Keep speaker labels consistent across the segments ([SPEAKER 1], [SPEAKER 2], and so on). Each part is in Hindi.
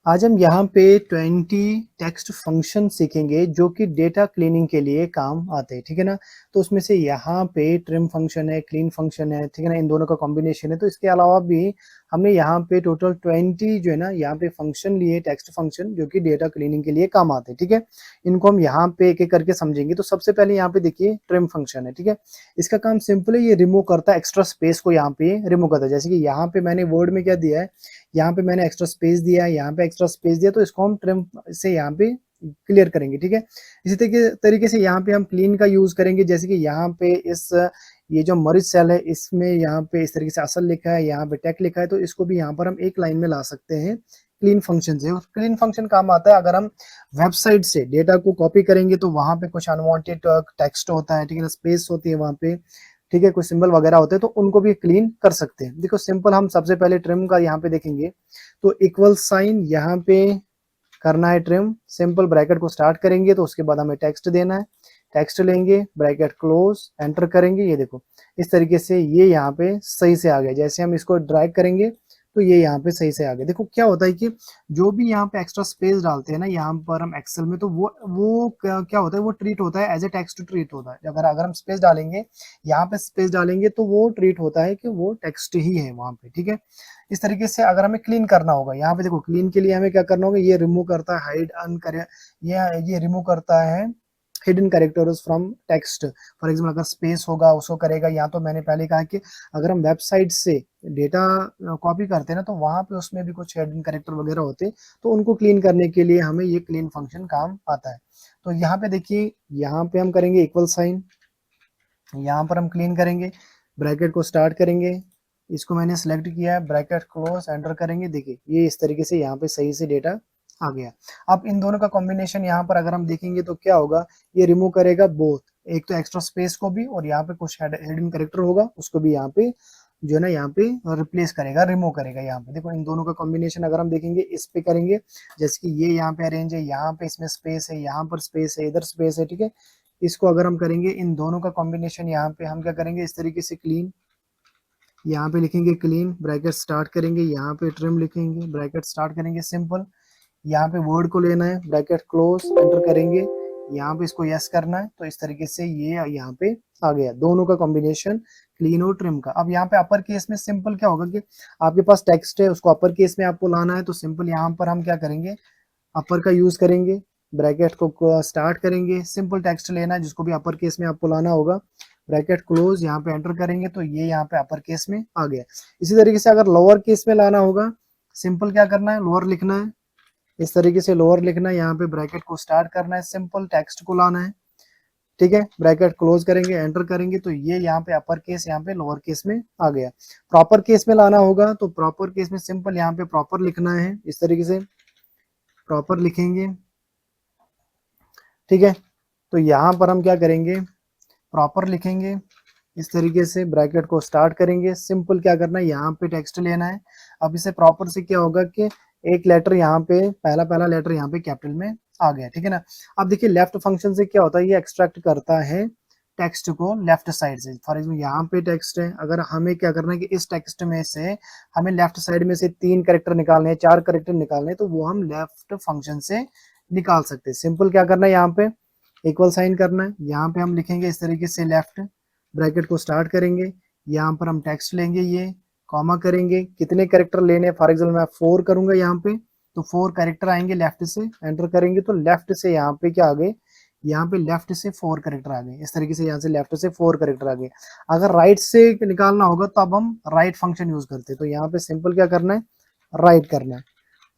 [SPEAKER 1] आज हम यहाँ पे 20 टेक्स्ट फंक्शन सीखेंगे जो कि डेटा क्लीनिंग के लिए काम आते हैं, ठीक है ना। तो उसमें से यहाँ पे ट्रिम फंक्शन है, क्लीन फंक्शन है, ठीक है ना, इन दोनों का कॉम्बिनेशन है। तो इसके अलावा भी हमने यहाँ पे टोटल 20 जो है ना यहाँ पे फंक्शन लिए, टेक्स्ट फंक्शन जो कि डेटा क्लीनिंग के लिए काम आते हैं, ठीक है। इनको हम यहाँ पे एक एक करके समझेंगे। तो सबसे पहले यहाँ पे देखिए ट्रिम फंक्शन है, ठीक है। इसका काम सिंपल है, ये रिमूव करता है एक्स्ट्रा स्पेस को, यहाँ पे रिमूव करता है। जैसे कि यहाँ पे मैंने वर्ड में क्या दिया है, यहाँ पे मैंने एक्स्ट्रा स्पेस दिया है, यहाँ पे एक्स्ट्रा स्पेस दिया, तो इसको हम ट्रिम से यहाँ पे क्लियर करेंगे, ठीक है। इसी तरीके से यहाँ पे हम क्लीन का यूज करेंगे। जैसे कि यहाँ पे इस ये जो मर्ज सेल है इसमें यहाँ पे इस तरीके से असल लिखा है, यहाँ पे टेक लिखा है, तो इसको भी यहाँ पर हम एक लाइन में ला सकते हैं क्लीन फंक्शन से। और क्लीन फंक्शन काम आता है अगर हम वेबसाइट से डेटा को कॉपी करेंगे तो वहां पे कुछ अनवांटेड टेक्स्ट होता है, ठीक है ना, स्पेस होती है वहां पे, ठीक है, कुछ सिंबल वगैरह होते हैं, तो उनको भी क्लीन कर सकते हैं। देखो सिंपल, हम सबसे पहले ट्रिम का यहाँ पे देखेंगे तो इक्वल साइन यहाँ पे करना है ट्रिम, सिंपल ब्रैकेट को स्टार्ट करेंगे तो उसके बाद हमें टेक्स्ट देना है, टेक्स्ट लेंगे, ब्रैकेट क्लोज, एंटर करेंगे। ये देखो इस तरीके से ये यहाँ पे सही से आ गया। जैसे हम इसको ड्रैग करेंगे तो ये यहाँ पे सही से आ गया। देखो क्या होता है कि जो भी यहाँ पे एक्स्ट्रा स्पेस डालते हैं ना यहाँ पर हम एक्सेल में, तो वो क्या होता है, वो ट्रीट होता है एज ए टेक्स्ट ट्रीट होता है। अगर अगर हम स्पेस डालेंगे, यहाँ पे स्पेस डालेंगे, तो वो ट्रीट होता है कि वो टेक्स्ट ही है वहां पे, ठीक है। इस तरीके से अगर हमें क्लीन करना होगा, यहाँ पे देखो क्लीन के लिए हमें क्या करना होगा, ये रिमूव करता है हाइड अनकर, ये रिमूव करता है hidden characters from text. For example अगर स्पेस होगा उसको करेगा, या तो मैंने पहले कहा कि अगर हम वेबसाइट से डेटा कॉपी करते हैं ना तो वहां पे उसमें भी कुछ हिडन कैरेक्टर वगैरह होते हैं, तो उनको क्लीन करने के लिए हमें ये क्लीन फंक्शन काम आता है। तो यहाँ पे देखिए, यहाँ पे हम करेंगे इक्वल साइन, यहाँ पर हम क्लीन करेंगे, ब्रैकेट को स्टार्ट करेंगे, इसको मैंने सिलेक्ट किया है, ब्रैकेट क्लोज, एंटर करेंगे। देखिए ये इस तरीके से यहाँ पे सही से डेटा आ गया। अब इन दोनों का कॉम्बिनेशन यहाँ पर अगर हम देखेंगे तो क्या होगा, ये रिमूव करेगा बोथ, एक तो एक्स्ट्रा स्पेस को भी, और यहाँ पे कुछ हिडन कैरेक्टर होगा उसको भी यहाँ पे जो है ना यहाँ पे रिप्लेस करेगा, रिमूव करेगा। यहाँ पे देखो इन दोनों का कॉम्बिनेशन अगर हम देखेंगे, इस पे करेंगे, जैसे कि ये यहाँ पे अरेंज है, यहाँ पे इसमें स्पेस है, यहाँ पर स्पेस है, इधर स्पेस है, ठीक है। इसको अगर हम करेंगे, इन दोनों का कॉम्बिनेशन यहाँ पे हम क्या करेंगे, इस तरीके से क्लीन, यहाँ पे लिखेंगे क्लीन, ब्रैकेट स्टार्ट करेंगे, यहाँ पे ट्रिम लिखेंगे, ब्रैकेट स्टार्ट करेंगे, सिंपल, यहाँ पे वर्ड को लेना है, ब्रैकेट क्लोज, एंटर करेंगे, यहाँ पे इसको यस करना है। तो इस तरीके से ये यहाँ पे आ गया दोनों का कॉम्बिनेशन, क्लीन और ट्रिम का। अब यहाँ पे अपर केस में सिंपल क्या होगा कि आपके पास टेक्स्ट है, उसको अपर केस में आपको लाना है, तो सिंपल यहाँ पर हम क्या करेंगे, अपर का यूज करेंगे, ब्रैकेट को स्टार्ट करेंगे, सिंपल टेक्स्ट लेना है जिसको भी अपर केस में आपको लाना होगा, ब्रैकेट क्लोज, यहाँ पे एंटर करेंगे तो ये यहाँ पे अपर केस में आ गया। इसी तरीके से अगर लोअर केस में लाना होगा, सिंपल क्या करना है, लोअर लिखना है, इस तरीके से लोअर लिखना है, यहाँ पे ब्रैकेट को स्टार्ट करना है, सिंपल टेक्स्ट को लाना है, ठीक है, ब्रैकेट क्लोज करेंगे, एंटर करेंगे तो ये यहाँ पे अपर केस, यहाँ पे लोअर केस में आ गया। प्रॉपर केस में लाना होगा तो प्रॉपर केस में सिंपल यहाँ पे प्रॉपर लिखना है, इस तरीके से प्रॉपर लिखेंगे, ठीक है। तो यहाँ पर हम क्या करेंगे, प्रॉपर लिखेंगे, इस तरीके से ब्रैकेट को स्टार्ट करेंगे, सिंपल क्या करना है, यहाँ पे टेक्स्ट लेना है। अब इसे प्रॉपर से क्या होगा कि एक लेटर यहाँ पे, पहला पहला लेटर यहाँ पे कैपिटल में आ गया, ठीक है ना। अब देखिए लेफ्ट फंक्शन से क्या होता है, ये एक्सट्रैक्ट करता है टेक्स्ट को लेफ्ट साइड से। फॉर एग्जाम्पल यहाँ पे टेक्स्ट है, अगर हमें क्या करना है कि इस टेक्स्ट में से हमें लेफ्ट साइड में से 3 कैरेक्टर निकालने हैं, 4 कैरेक्टर निकालने हैं, तो वो हम लेफ्ट फंक्शन से निकाल सकते हैं। सिंपल क्या करना है, यहाँ पे इक्वल साइन करना है, यहाँ पे हम लिखेंगे इस तरीके से लेफ्ट, ब्रैकेट को स्टार्ट करेंगे, यहाँ पर हम टेक्स्ट लेंगे, ये कॉमा करेंगे, कितने कैरेक्टर लेने, फॉर एग्जाम्पल मैं 4 करूंगा यहाँ पे, तो 4 कैरेक्टर आएंगे लेफ्ट से, एंटर करेंगे तो लेफ्ट से यहाँ पे क्या आ गए, यहाँ पे लेफ्ट से 4 कैरेक्टर आ गए। इस तरीके से यहाँ से लेफ्ट से 4 कैरेक्टर आ गए। अगर राइट से निकालना होगा तो अब हम राइट फंक्शन यूज करते हैं। तो यहाँ पे सिंपल क्या करना है, राइट करना है,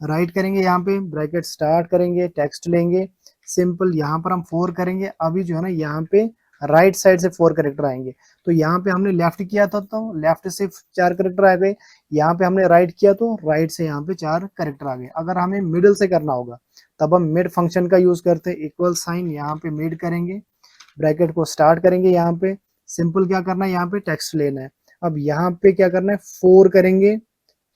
[SPEAKER 1] राइट करेंगे, यहाँ पे ब्रैकेट स्टार्ट करेंगे, टेक्स्ट लेंगे, सिंपल यहाँ पर हम 4 करेंगे। अभी जो है ना यहाँ पे राइट साइड से 4 करेक्टर आएंगे, तो यहाँ पे हमने लेफ्ट किया था तो लेफ्ट से 4 करेक्टर आ गए, यहाँ पे हमने राइट किया तो राइट से यहाँ पे 4 करेक्टर आ गए। अगर हमें मिडिल से करना होगा तब हम मिड फंक्शन का यूज करते हैं, इक्वल साइन, यहाँ पे मिड करेंगे, ब्रैकेट को स्टार्ट करेंगे, यहाँ पे सिंपल क्या करना है, यहाँ पे टेक्स्ट लेना है। अब यहाँ पे क्या करना है, 4 करेंगे,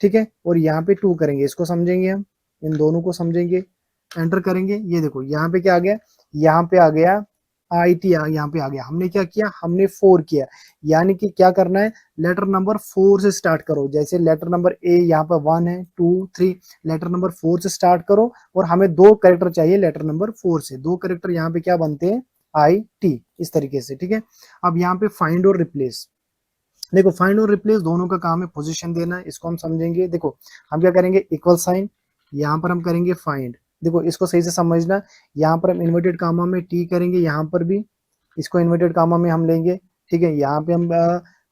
[SPEAKER 1] ठीक है, और यहाँ पे 2 करेंगे, इसको समझेंगे हम, इन दोनों को समझेंगे, एंटर करेंगे। ये देखो यहाँ पे क्या आ गया, यहाँ पे आ गया IT यहाँ पे आ गया। हमने क्या किया, हमने 4 किया, यानी कि क्या करना है, लेटर नंबर 4 से स्टार्ट करो। जैसे लेटर नंबर ए यहाँ पे 1 है, 2 3, लेटर नंबर 4 से स्टार्ट करो और हमें 2 कैरेक्टर चाहिए लेटर नंबर 4 से। 2 कैरेक्टर यहाँ पे क्या बनते हैं, IT, इस तरीके से, ठीक है। अब यहाँ पे फाइंड और रिप्लेस, देखो फाइंड और रिप्लेस दोनों का काम है पोजीशन देना, इसको हम समझेंगे। देखो हम क्या करेंगे, इक्वल साइन, यहाँ पर हम करेंगे फाइंड। देखो इसको सही से समझना, यहाँ पर हम इन्वर्टेड कामा में टी करेंगे, यहाँ पर भी इसको इन्वर्टेड कामा में हम लेंगे, ठीक है। यहाँ पे हम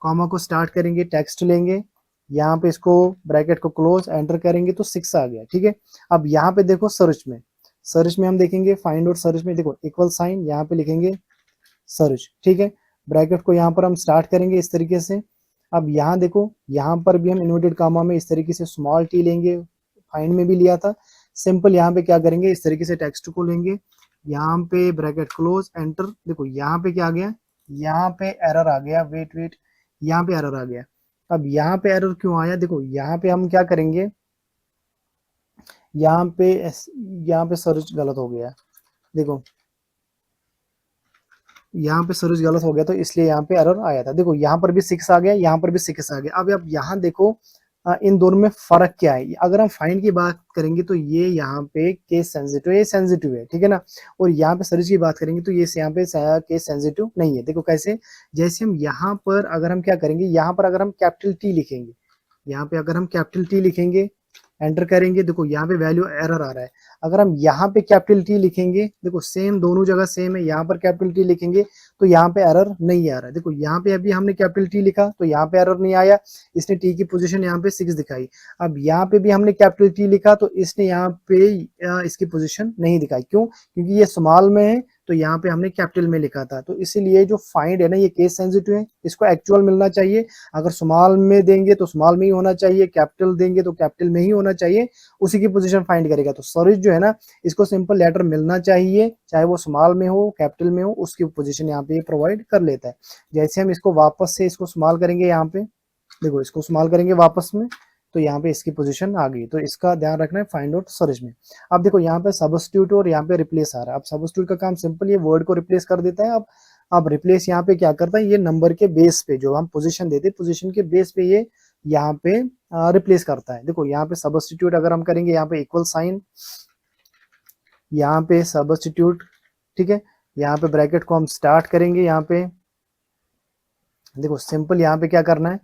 [SPEAKER 1] कॉमा को स्टार्ट करेंगे, टेक्स्ट लेंगे, यहाँ पे इसको ब्रैकेट को क्लोज, एंटर करेंगे तो 6 आ गया, ठीक है। अब यहाँ पे देखो सर्च में हम देखेंगे फाइंड और सर्च में, देखो इक्वल साइन, यहाँ पे लिखेंगे सर्च, ठीक है। ब्रैकेट को यहाँ पर हम स्टार्ट करेंगे इस तरीके से। अब यहाँ देखो, यहाँ पर भी हम इन्वर्टेड कामा में इस तरीके से स्मॉल टी लेंगे, फाइंड में भी लिया था। सिंपल यहाँ पे क्या करेंगे, इस तरीके से टेक्स्ट को लेंगे, यहाँ पे ब्रैकेट क्लोज, एंटर। देखो यहाँ पे क्या आ गया, यहाँ पे एरर आ गया, वेट, यहाँ पे एरर आ गया। अब यहाँ पे एरर क्यों आया, देखो यहाँ पे हम क्या करेंगे, यहाँ पे सर्च गलत हो गया। देखो यहाँ पे सर्च गलत हो गया तो इसलिए यहाँ पे एरर आया था। देखो यहाँ पर भी 6 आ गया, यहाँ पर भी 6 आ गया। अब आप यहाँ देखो इन दोनों में फर्क क्या है। अगर हम फाइंड की बात करेंगे तो ये यहाँ पे केस सेंसिटिव है, ये सेंसिटिव है, ठीक है ना। और यहाँ पे सर्च की बात करेंगे तो ये यहाँ पे केस सेंसिटिव नहीं है। देखो कैसे, जैसे हम यहाँ पर अगर हम क्या करेंगे, यहाँ पर अगर हम कैपिटल टी लिखेंगे, यहाँ पे अगर हम कैपिटल टी लिखेंगे, एंटर करेंगे, देखो यहाँ पे वैल्यू एरर आ रहा है। अगर हम यहाँ पे कैपिटल टी लिखेंगे, देखो सेम, दोनों जगह सेम है, यहाँ पर कैपिटल टी लिखेंगे तो यहाँ पे एरर नहीं आ रहा है। देखो यहाँ पे अभी हमने कैपिटल टी लिखा तो यहाँ पे एरर नहीं आया, इसने टी की पोजीशन यहाँ पे 6 दिखाई। अब यहाँ पे भी हमने कैपिटल टी लिखा तो इसने यहाँ पे इसकी पोजीशन नहीं दिखाई। क्यों, क्योंकि ये स्मॉल में है तो यहाँ पे हमने कैपिटल में लिखा था। तो इसीलिए जो फाइंड है ना, ये केस सेंसिटिव है, इसको एक्चुअल मिलना चाहिए। अगर स्मॉल में देंगे तो स्मॉल में ही होना चाहिए, कैपिटल देंगे तो कैपिटल में ही होना चाहिए, उसी की पोजीशन फाइंड करेगा। तो सर्च जो है ना, इसको सिंपल लेटर मिलना चाहिए, चाहे वो स्मॉल में हो कैपिटल में हो, उसकी पोजीशन यहाँ पे प्रोवाइड कर लेता है। जैसे हम इसको वापस से इसको स्मॉल करेंगे, यहाँ पे देखो इसको स्मॉल करेंगे वापस में तो यहाँ पे इसकी पोजीशन आ गई। तो इसका ध्यान रखना है फाइंड आउट सर्च में। अब देखो यहाँ पे सब्स्टिट्यूट और यहाँ पे रिप्लेस आ रहा है। अब सब्स्टिट्यूट का काम सिंपल, ये वर्ड को रिप्लेस कर देता है। अब रिप्लेस यहाँ पे क्या करता है, ये नंबर के बेस पे जो हम पोजीशन देते हैं, पोजीशन के बेस पे ये यहाँ पे रिप्लेस करता है। देखो यहाँ पे सब्स्टिट्यूट अगर हम करेंगे, यहाँ पे इक्वल साइन, यहाँ पे सब्स्टिट्यूट, ठीक है। यहाँ पे ब्रैकेट को हम स्टार्ट करेंगे, यहाँ पे देखो सिंपल यहाँ पे क्या करना है,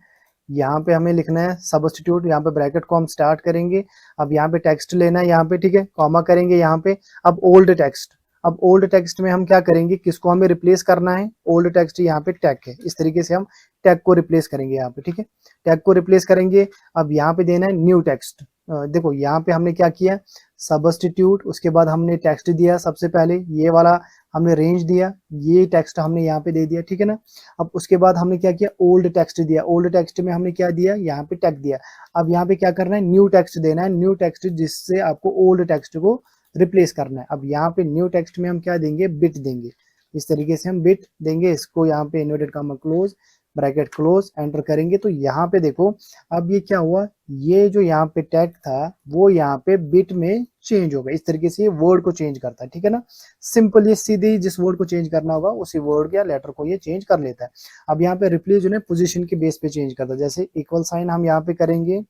[SPEAKER 1] यहाँ पे हमें लिखना है सब्स्टिट्यूट, यहाँ पे ब्रैकेट को हम स्टार्ट करेंगे। अब यहाँ पे टेक्स्ट लेना है, यहाँ पे ठीक है, कॉमा करेंगे यहाँ पे। अब ओल्ड टेक्स्ट, अब ओल्ड टेक्स्ट में हम क्या करेंगे, किसको हमें रिप्लेस करना है, ओल्ड टेक्स्ट यहाँ पे टैग है, इस तरीके से हम टैग को रिप्लेस करेंगे यहाँ पे, ठीक है। टैग को रिप्लेस करेंगे। अब यहाँ पे देना है न्यू टेक्स्ट। देखो यहाँ पे हमने क्या किया, सब्स्टिट्यूट, उसके बाद हमने टेक्स्ट दिया, सबसे पहले ये वाला हमने रेंज दिया, ये टेक्स्ट हमने यहाँ पे दे दिया, ठीक है ना। अब उसके बाद हमने क्या किया, ओल्ड टेक्स्ट दिया, ओल्ड टेक्स्ट में हमने क्या दिया, यहाँ पे टैग दिया। अब यहाँ पे क्या करना है, न्यू टेक्स्ट देना है, न्यू टेक्स्ट जिससे आपको ओल्ड टेक्स्ट को रिप्लेस करना है। अब यहाँ पे न्यू टेक्स्ट में हम क्या देंगे, बिट देंगे, इस तरीके से हम बिट देंगे। इसको यहाँ पे inverted comma close, bracket close, enter करेंगे तो यहाँ पे देखो अब ये क्या हुआ, ये जो यहाँ पे टैग था वो यहाँ पे बिट में चेंज होगा। इस तरीके से ये वर्ड को चेंज करता है, ठीक है ना। सिंपल, ये सीधे जिस वर्ड को चेंज करना होगा उसी वर्ड या लेटर को ये चेंज कर लेता है। अब यहाँ पे रिप्लेस जो है पोजीशन के बेस पे चेंज करता है। जैसे इक्वल साइन हम यहाँ पे करेंगे,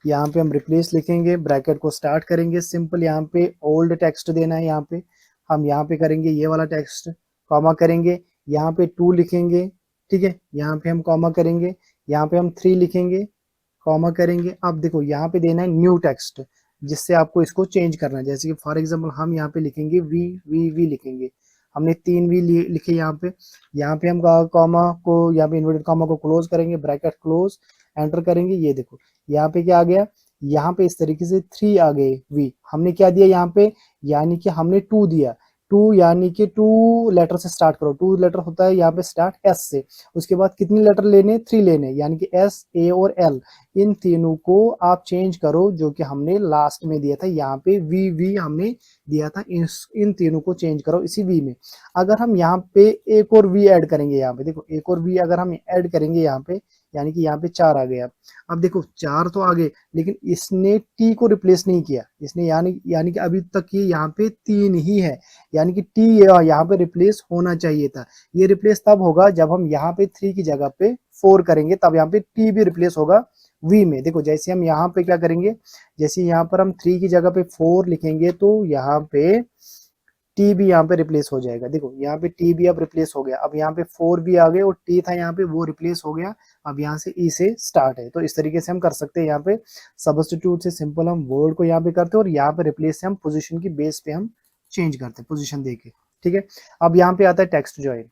[SPEAKER 1] यहाँ पे हम रिप्लेस लिखेंगे, ब्रैकेट को स्टार्ट करेंगे, सिंपल यहाँ पे ओल्ड टेक्स्ट देना है, यहाँ पे हम यहाँ पे करेंगे ये वाला टेक्स्ट, कॉमा करेंगे, यहाँ पे 2 लिखेंगे, ठीक है, यहाँ पे हम कॉमा करेंगे, यहाँ पे हम 3 लिखेंगे, कॉमा करेंगे। अब देखो यहाँ पे देना है न्यू टेक्स्ट, जिससे आपको इसको चेंज करना है। जैसे कि फॉर एग्जांपल हम यहाँ पे लिखेंगे वी लिखेंगे, हमने 3 वी लिखे यहाँ पे हम कॉमा को, यहाँ पे इन्वर्टेड कॉमा को क्लोज करेंगे, ब्रैकेट क्लोज, एंटर करेंगे। ये देखो यहाँ पे क्या आ गया, यहाँ पे इस तरीके से 3 आ गए वी। हमने क्या दिया यहाँ पे, यानी कि हमने 2 दिया, 2 यानी कि 2 लेटर से स्टार्ट करो, 2 लेटर होता है यहाँ पे स्टार्ट एस से। उसके बाद कितने लेटर लेने, 3 लेने, यानी कि एस, ए और एल, इन तीनों को आप चेंज करो, जो कि हमने लास्ट में दिया था, यहाँ पे वी हमने दिया था, इन तीनों को चेंज करो इसी वी में। अगर हम यहाँ पे एक और वी ऐड करेंगे, यहाँ पे देखो एक और वी अगर हम ऐड करेंगे यहाँ पे यानी कि यहाँ पे 4 आ गया। अब देखो 4 तो आ गए, लेकिन इसने टी को रिप्लेस नहीं किया, इसने यानी यानी कि अभी तक ये यहाँ पे 3 ही है, यानी कि टी यहाँ पे रिप्लेस होना चाहिए था। ये रिप्लेस तब होगा जब हम यहाँ पे 3 की जगह पे 4 करेंगे, तब यहाँ पे टी भी रिप्लेस होगा वी में। देखो जैसे हम यहाँ पे क्या करेंगे, जैसे यहाँ पर हम 3 की जगह पे 4 लिखेंगे तो यहाँ पे टी भी यहाँ पे रिप्लेस हो जाएगा। देखो यहाँ पे टी भी अब रिप्लेस हो गया, अब यहाँ पे 4 भी आ गए और टी था यहाँ पे वो रिप्लेस हो गया। अब यहाँ से ई से स्टार्ट है, तो इस तरीके से हम कर सकते हैं। यहाँ पे सब्स्टिट्यूट से सिंपल हम वर्ड को यहाँ पे करते हैं और यहाँ पे रिप्लेस से हम पोजीशन की बेस पे हम चेंज करते हैं पोजीशन देके, ठीक है। अब यहाँ पे आता है टेक्स्ट ज्वाइन।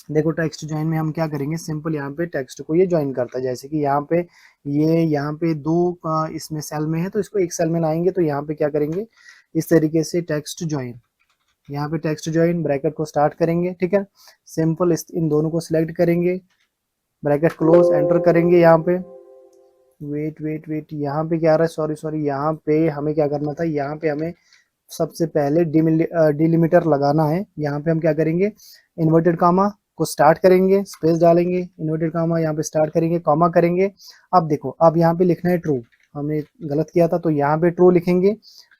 [SPEAKER 1] देखो टेक्स्ट ज्वाइन में हम क्या करेंगे, सिंपल यहाँ पे टेक्स्ट को ये ज्वाइन करता है, जैसे कि यहाँ पे ये यहाँ पे 2 इसमें सेल में है तो इसको एक सेल में लाएंगे, तो यहाँ पे क्या करेंगे इस तरीके से टेक्स्ट ज्वाइन, यहाँ पे टेक्स्ट ज्वाइन ब्रैकेट को स्टार्ट करेंगे, ठीक है। सिंपल इन दोनों को सिलेक्ट करेंगे, ब्रैकेट क्लोज, एंटर करेंगे। यहाँ पे वेट यहाँ पे क्या आ रहा है, सॉरी यहाँ पे हमें क्या करना था, यहाँ पे हमें सबसे पहले डिलिमीटर लगाना है। यहाँ पे हम क्या करेंगे, इन्वर्टेड कामा को स्टार्ट करेंगे, स्पेस डालेंगे, इन्वर्टेड कामा यहाँ पे स्टार्ट करेंगे, कॉमा करेंगे। अब देखो अब यहाँ पे लिखना है ट्रू, हमने गलत किया था तो यहाँ पे ट्रू लिखेंगे,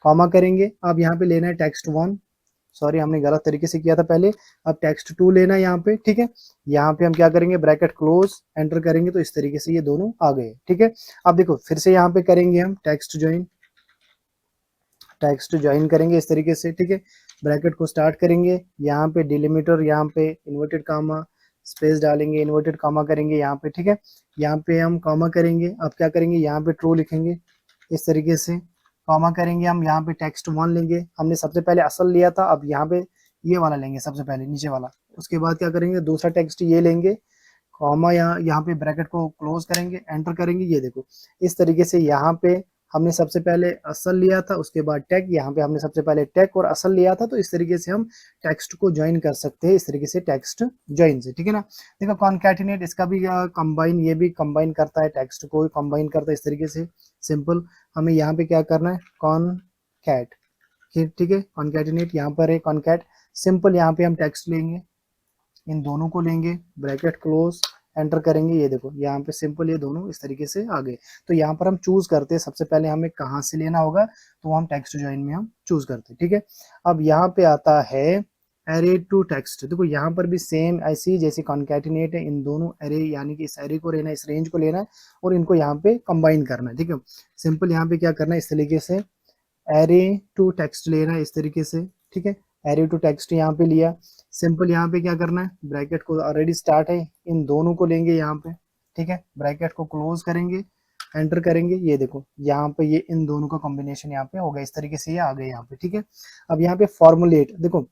[SPEAKER 1] कॉमा करेंगे। अब यहाँ पे लेना है टेक्स्ट 1, सॉरी हमने गलत तरीके से किया था पहले, अब टेक्स्ट 2 लेना है यहाँ पे, ठीक है। यहाँ पे हम क्या करेंगे, ब्रैकेट क्लोज, एंटर करेंगे, तो इस तरीके से ये दोनों आ गए, ठीक है। अब देखो फिर से यहाँ पे करेंगे हम टेक्स्ट ज्वाइन करेंगे इस तरीके से, ठीक है। ब्रैकेट को स्टार्ट करेंगे, यहाँ पे डिलिमीटर, यहाँ पे इन्वर्टेड कामा, स्पेस डालेंगे, इन्वर्टेड कामा करेंगे यहाँ पे, ठीक है। यहाँ पे हम कामा करेंगे, अब क्या करेंगे, यहाँ पे ट्रू लिखेंगे इस तरीके से, कॉमा करेंगे। हम यहाँ पे टेक्स्ट 1 लेंगे, हमने सबसे पहले असल लिया था, अब यहाँ पे ये वाला लेंगे सबसे पहले नीचे वाला। उसके बाद क्या करेंगे, दूसरा टेक्स्ट ये लेंगे, कॉमा यहाँ पे ब्रैकेट को क्लोज करेंगे, एंटर करेंगे। ये देखो इस तरीके से यहाँ पे हमने सबसे पहले असल लिया था, उसके बाद टैग, यहाँ पे हमने सबसे पहले टैग और असल लिया था, तो इस तरीके से हम टेक्स्ट को ज्वाइन कर सकते हैं, इस तरीके से टेक्स्ट ज्वाइन से, ठीक है ना। देखो कॉन्कैटिनेट, इसका भी कंबाइन, ये भी कंबाइन करता है, टेक्स्ट को कंबाइन करता है इस तरीके से। सिंपल हमें यहाँ पे क्या करना है, कॉनकैट, ठीक है, कॉन्कैटिनेट यहाँ पर है कॉनकैट। सिंपल यहाँ पे हम टेक्स्ट लेंगे, इन दोनों को लेंगे, ब्रैकेट क्लोज, एंटर करेंगे। ये देखो यहाँ पे सिंपल ये दोनों इस तरीके से आ गए। तो यहाँ पर हम चूज करते हैं सबसे पहले हमें कहाँ से लेना होगा, तो हम टेक्स्ट ज्वाइन में हम चूज करते हैं, ठीक है। अब यहाँ पे आता है एरे टू टेक्स्ट। देखो यहाँ पर भी सेम ऐसी जैसे कॉन्कैटिनेट है, इन दोनों एरे यानी कि इस एरे को लेना है, इस रेंज को लेना है और इनको यहाँ पे कंबाइन करना है, ठीक है। सिंपल यहाँ पे क्या करना है, इस तरीके से एरे टू टेक्स्ट लेना है इस तरीके से, ठीक है। एरे टू टेक्स्ट यहाँ पे लिया, सिंपल यहाँ पे क्या करना है, ब्रैकेट को ऑलरेडी स्टार्ट है, इन दोनों को लेंगे यहाँ पे, ठीक है। ब्रैकेट को क्लोज करेंगे, एंटर करेंगे। ये देखो यहाँ पे ये इन दोनों का कॉम्बिनेशन यहाँ पे होगा, इस तरीके से ये आ गए यहाँ पे, ठीक है। अब यहाँ पे फॉर्मुलेट, देखो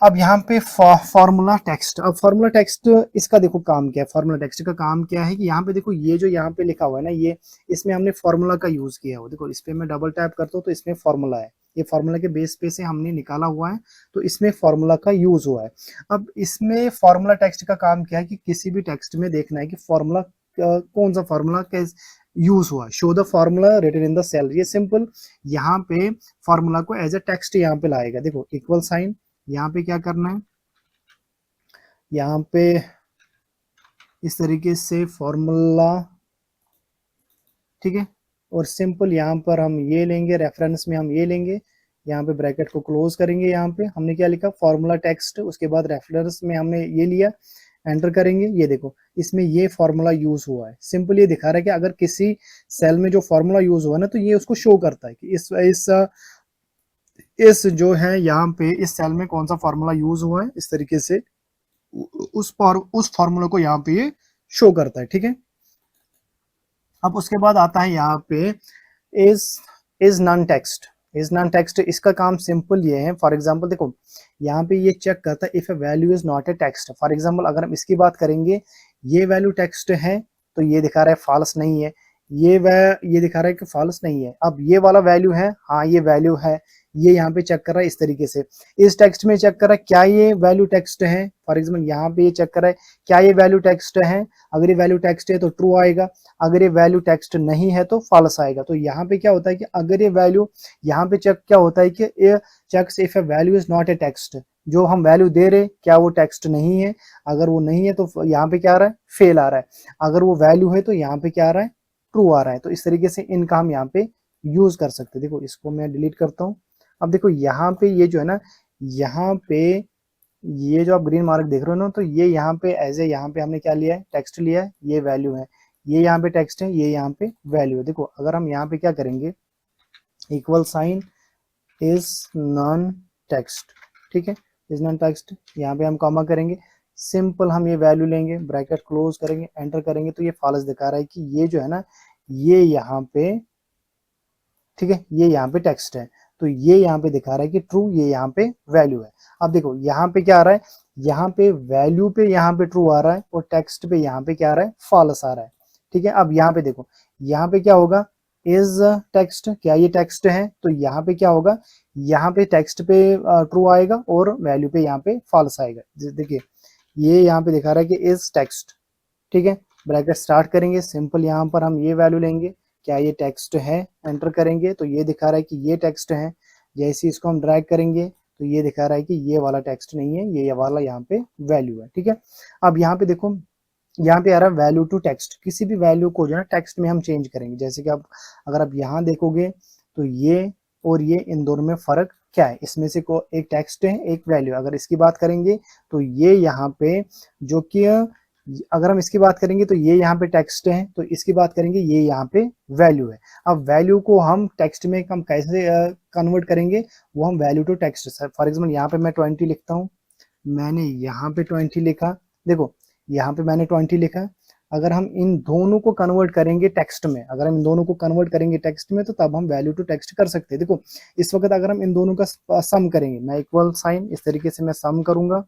[SPEAKER 1] अब यहाँ पे फॉर्मूला टेक्स्ट, अब फॉर्मूला टेक्स्ट इसका देखो काम क्या है, फॉर्मूला टेक्स्ट का काम क्या है कि यहाँ पे देखो ये जो यहाँ पे लिखा हुआ है ना, ये इसमें हमने फॉर्मूला का यूज किया है। देखो इस पे मैं डबल टैप करता हूँ तो इसमें फॉर्मूला है, ये फॉर्मूला के बेस पे से हमने निकाला हुआ है, तो इसमें फॉर्मूला का यूज हुआ है। अब इसमें फॉर्मूला टेक्स्ट का काम क्या है कि किसी भी टेक्स्ट में देखना है कि फॉर्मूला कौन सा फॉर्मूला यूज हुआ, show the formula written in the cell. ये सिंपल यहाँ पे फॉर्मूला को एज अ टेक्स्ट यहाँ पे लाएगा। देखो इक्वल साइन, यहाँ पे क्या करना है, यहाँ पे इस तरीके से फॉर्मूला, ठीक है। और सिंपल यहाँ पर हम ये लेंगे, रेफरेंस में हम ये लेंगे, यहाँ पे ब्रैकेट को क्लोज करेंगे। यहाँ पे हमने क्या लिखा, फॉर्मूला टेक्स्ट, उसके बाद रेफरेंस में हमने ये लिया, एंटर करेंगे। ये देखो इसमें ये फॉर्मूला यूज हुआ है। सिंपल ये दिखा रहा है कि अगर किसी सेल में जो फॉर्मूला यूज हुआ ना, तो ये उसको शो करता है कि इस जो है यहाँ पे इस सेल में कौन सा फॉर्मूला यूज हुआ है, इस तरीके से उस फॉर्मूला को यहाँ पे ये शो करता है, ठीक है। अब उसके बाद आता है यहाँ पे is non text. Is non text, इसका काम सिंपल ये है, फॉर एग्जांपल देखो यहाँ पे ये चेक करता है if a value is not a text. For example अगर हम इसकी बात करेंगे, ये वैल्यू टेक्स्ट है तो ये दिखा रहा है फॉल्स नहीं है, ये दिखा रहा है कि फॉल्स नहीं है। अब ये वाला वैल्यू है, हाँ ये वैल्यू है, ये यहाँ पे चेक कर रहा है इस तरीके से। इस टेक्स्ट में चेक कर रहा है क्या ये वैल्यू टेक्स्ट है, फॉर एग्जाम्पल यहाँ पे ये चेक कर रहा है क्या ये वैल्यू टेक्स्ट है। अगर ये वैल्यू टेक्स्ट है तो ट्रू आएगा, अगर ये वैल्यू टेक्स्ट नहीं है तो फॉल्स आएगा। तो यहाँ पे क्या होता है कि अगर ये वैल्यू, यहाँ पे चेक क्या होता है कि ये checks if a value is not a text, जो हम वैल्यू दे रहे क्या वो टेक्स्ट नहीं है। अगर वो नहीं है तो यहाँ पे क्या आ रहा है, फेल आ रहा है। अगर वो वैल्यू है तो यहाँ पे क्या आ रहा है, ट्रू आ रहा है। तो इस तरीके से इनका हम यहाँ पे यूज कर सकते हैं। देखो इसको मैं डिलीट करता हूँ। अब देखो यहाँ पे ये जो है ना, यहाँ पे ये जो आप ग्रीन मार्क देख रहे हो ना, तो ये यहाँ पे एज ए, यहाँ पे हमने क्या लिया है, टेक्स्ट लिया है, ये वैल्यू है, ये यहाँ पे टेक्स्ट है, ये यहाँ पे वैल्यू है। देखो अगर हम यहाँ पे क्या करेंगे, equal sign is non text, ठीक है, इज नॉन टेक्स्ट, यहाँ पे हम कॉमा करेंगे, सिंपल हम ये वैल्यू लेंगे, ब्रैकेट क्लोज करेंगे, एंटर करेंगे, तो ये फॉल्स दिखा रहा है कि ये जो है ना, ये यहाँ पे, ठीक है, ये यहाँ पे टेक्स्ट है, तो ये यहाँ पे दिखा रहा है कि ट्रू, ये यहाँ पे वैल्यू है। अब देखो यहाँ पे क्या आ रहा है, यहाँ पे वैल्यू पे यहाँ पे ट्रू आ रहा है और टेक्स्ट पे यहाँ पे क्या आ रहा है, फॉल्स आ रहा है। ठीक है, अब यहाँ पे देखो, यहाँ पे क्या होगा, इज टेक्स्ट, क्या ये टेक्स्ट है, तो यहाँ पे क्या होगा, यहाँ पे टेक्स्ट पे ट्रू आएगा और वैल्यू पे यहाँ पे फॉल्स आएगा। देखिए ये यहाँ पे दिखा रहा है कि इज टेक्स्ट, ठीक है, ब्रैकेट स्टार्ट करेंगे, सिंपल यहाँ पर हम ये वैल्यू लेंगे, क्या ये टेक्स्ट है, एंटर करेंगे तो ये दिखा रहा है कि ये टेक्स्ट है। जैसे इसको हम ड्रैग करेंगे तो ये दिखा रहा है कि ये वाला टेक्स्ट नहीं है, ये वाला यहाँ पे वैल्यू है। ठीक है, अब यहाँ पे देखो, यहाँ पे आ रहा है वैल्यू टू टेक्स्ट, किसी भी वैल्यू को जो है ना टेक्स्ट में हम चेंज करेंगे। जैसे कि आप अगर आप यहाँ देखोगे तो ये और ये, इन दोनों में फर्क क्या है, इसमें से को एक टेक्स्ट है एक वैल्यू। अगर इसकी बात करेंगे तो ये यहाँ पे जो कि, अगर हम इसकी बात करेंगे तो ये यहाँ पे टेक्स्ट है, तो इसकी बात करेंगे ये यहाँ पे वैल्यू है। अब वैल्यू को हम टेक्स्ट में हम कैसे कन्वर्ट करेंगे, वो हम value to text, for example यहाँ पे मैं 20 लिखता हूँ, मैंने यहाँ पे 20 लिखा, देखो यहाँ पे मैंने 20 लिखा। अगर हम इन दोनों को कन्वर्ट करेंगे टेक्स्ट में, अगर हम इन दोनों को कन्वर्ट करेंगे टेक्स्ट में, तो तब हम वैल्यू टू टेक्स्ट कर सकते हैं। देखो इस वक्त अगर हम इन दोनों का सम करेंगे, मैं इक्वल साइन इस तरीके से मैं सम करूंगा,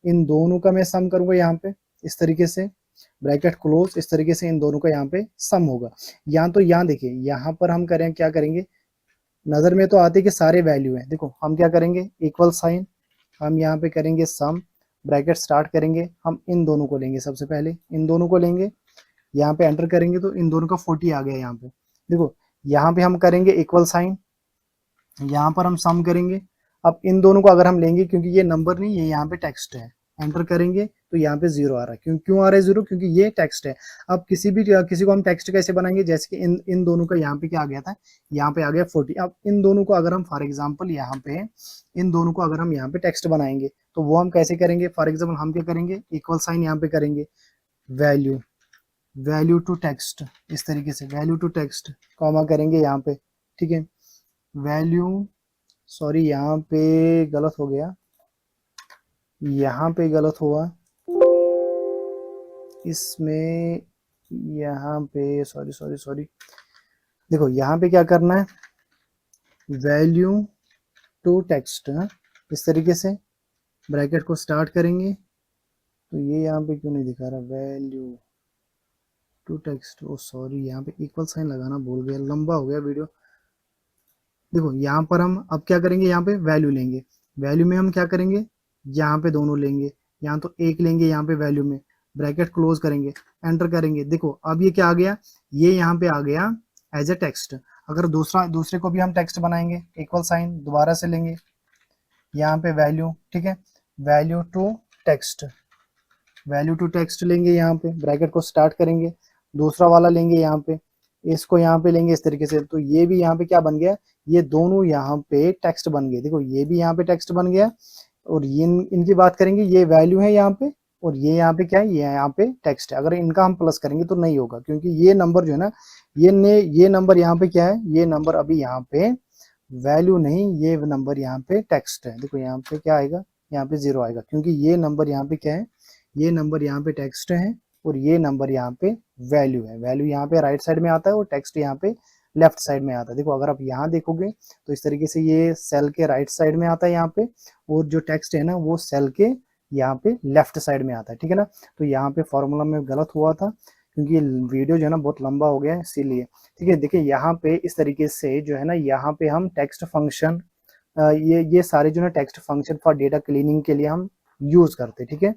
[SPEAKER 1] इन दोनों का मैं सम करूंगा यहाँ पे इस तरीके से, ब्रैकेट क्लोज, इस तरीके से इन दोनों का यहाँ पे सम होगा। यहाँ तो यहाँ देखिए, यहाँ पर हम करें क्या करेंगे, नजर में तो आते कि सारे वैल्यू है, देखो हम क्या करेंगे, इक्वल साइन, हम यहाँ पे करेंगे सम, ब्रैकेट स्टार्ट करेंगे, हम इन दोनों को लेंगे, सबसे पहले इन दोनों को लेंगे, यहाँ पे एंटर करेंगे तो इन दोनों का 40 आ गया यहाँ पे। देखो यहाँ पे हम करेंगे इक्वल साइन, यहाँ पर हम सम करेंगे। अब इन दोनों को अगर हम लेंगे, क्योंकि ये नंबर नहीं, ये यहाँ पे टेक्स्ट है, एंटर करेंगे तो यहाँ पे जीरो आ रहा है। क्यों आ रहा है जीरो, क्योंकि ये टेक्स्ट है। अब किसी को हम टेक्स्ट कैसे बनाएंगे, जैसे कि इन दोनों का यहाँ पे क्या आ गया था, यहाँ पे आ गया 40। अब इन दोनों को अगर हम फॉर एग्जाम्पल यहाँ पे, इन दोनों को अगर हम यहाँ पे टेक्स्ट बनाएंगे तो वो हम कैसे करेंगे, फॉर एग्जाम्पल हम क्या करेंगे, इक्वल साइन यहाँ पे करेंगे, वैल्यू वैल्यू टू टेक्स्ट, इस तरीके से वैल्यू टू टेक्स्ट कॉमा करेंगे यहाँ पे, ठीक है, वैल्यू, सॉरी यहाँ पे गलत हो गया, यहाँ पे गलत हुआ इसमें, यहाँ पे सॉरी सॉरी सॉरी, देखो यहाँ पे क्या करना है, वैल्यू टू टेक्स्ट, इस तरीके से ब्रैकेट को स्टार्ट करेंगे, तो ये यहाँ पे क्यों नहीं दिखा रहा, value to text, oh sorry यहाँ पे इक्वल साइन लगाना भूल गया, लंबा हो गया वीडियो। देखो यहाँ पर हम अब क्या करेंगे, यहाँ पे वैल्यू लेंगे, वैल्यू में हम क्या करेंगे, यहाँ पे दोनों लेंगे, यहाँ तो एक लेंगे, यहाँ पे वैल्यू में ब्रैकेट क्लोज करेंगे, एंटर करेंगे। देखो अब ये क्या आ गया, ये यहाँ पे आ गया एज ए टेक्स्ट। अगर दूसरे को भी हम टेक्स्ट बनाएंगे, इक्वल साइन दोबारा से लेंगे, यहाँ पे वैल्यू, ठीक है, value to text, value to text लेंगे, यहाँ पे ब्रैकेट को स्टार्ट करेंगे, दूसरा वाला लेंगे यहाँ पे, इसको यहाँ पे लेंगे इस तरीके से, तो ये भी यहाँ पे क्या बन गया, ये दोनों यहाँ पे टेक्स्ट बन गए। देखो ये भी यहाँ पे टेक्स्ट बन गया, और ये इनकी बात करेंगे, ये वैल्यू है यहाँ पे, और ये यहाँ पे क्या है, ये यहाँ पे टेक्स्ट है। अगर इनका हम प्लस करेंगे तो नहीं होगा, क्योंकि ये नंबर जो है ना, ये नंबर यहाँ पे क्या है, ये नंबर अभी यहाँ पे वैल्यू नहीं, ये नंबर यहाँ पे टेक्स्ट है। देखो यहाँ पे क्या आएगा, यहाँ पे जीरो आएगा, क्योंकि ये नंबर यहाँ पे क्या है, ये नंबर यहाँ पे टेक्स्ट है, और ये नंबर यहाँ पे वैल्यू है। वैल्यू यहाँ पे राइट साइड में आता है और टेक्स्ट यहाँ पे लेफ्ट साइड में आता है। देखो अगर आप यहाँ देखोगे तो इस तरीके से ये सेल के राइट साइड में आता है यहाँ पे, और जो टेक्स्ट है ना वो सेल के यहाँ पे लेफ्ट साइड में आता है, ठीक है ना। तो यहाँ पे फॉर्मूला में गलत हुआ था, क्योंकि ये वीडियो जो है ना बहुत लंबा हो गया है इसीलिए। ठीक है, देखिए यहाँ पे इस तरीके से जो है ना, यहाँ पे हम टेक्स्ट फंक्शन ये सारे जो है text function for data cleaning के लिए हम यूज करते हैं। ठीक है।